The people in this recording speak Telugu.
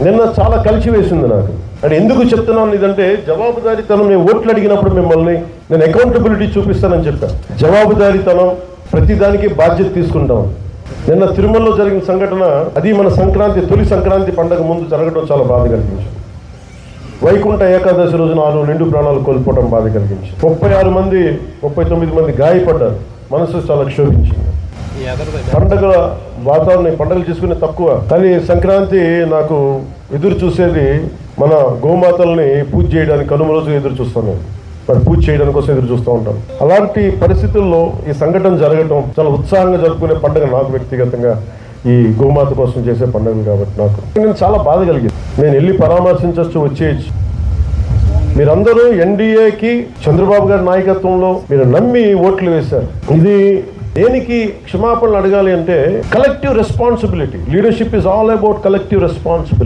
నిన్న చాలా కలిసి వేసింది నాకు. అంటే ఎందుకు చెప్తున్నాను ఇదంటే, జవాబుదారీతనం, నేను ఓట్లు అడిగినప్పుడు మిమ్మల్ని నేను అకౌంటబిలిటీ చూపిస్తానని చెప్పాను. జవాబుదారీతనం, ప్రతిదానికి బాధ్యత తీసుకుంటాం. నిన్న తిరుమలలో జరిగిన సంఘటన, అది మన సంక్రాంతి, తొలి సంక్రాంతి పండుగ ముందు జరగడం చాలా బాధ కలిగించింది. వైకుంఠ ఏకాదశి రోజు 4 నిండు ప్రాణాలు కోల్పోవడం బాధ కలిగించింది. 39 మంది గాయపడ్డారు. మనసు చాలా క్షోభించింది. పండుగ వాతావరణం, పండుగలు చేసుకునే తక్కువ, కానీ సంక్రాంతి నాకు ఎదురు చూసేది మన గోమాతల్ని పూజ చేయడానికి. కనుమ రోజు ఎదురు చూస్తాను, మరి పూజ చేయడానికి కోసం ఎదురు చూస్తూ ఉంటాను. అలాంటి పరిస్థితుల్లో ఈ సంఘటన జరగటం, చాలా ఉత్సాహంగా జరుపుకునే పండుగ నాకు వ్యక్తిగతంగా ఈ గోమాత కోసం చేసే పండుగ కాబట్టి నేను చాలా బాధ కలిగింది. నేను వెళ్ళి పరామర్శించవచ్చు, వచ్చేయచ్చు. మీరందరూ ఎన్డీఏకి చంద్రబాబు గారి నాయకత్వంలో మీరు నమ్మి ఓట్లు వేశారు. ఇది దేనికి క్షమాపణలు అడగాలి అంటే, collective responsibility. Leadership is all about collective responsibility.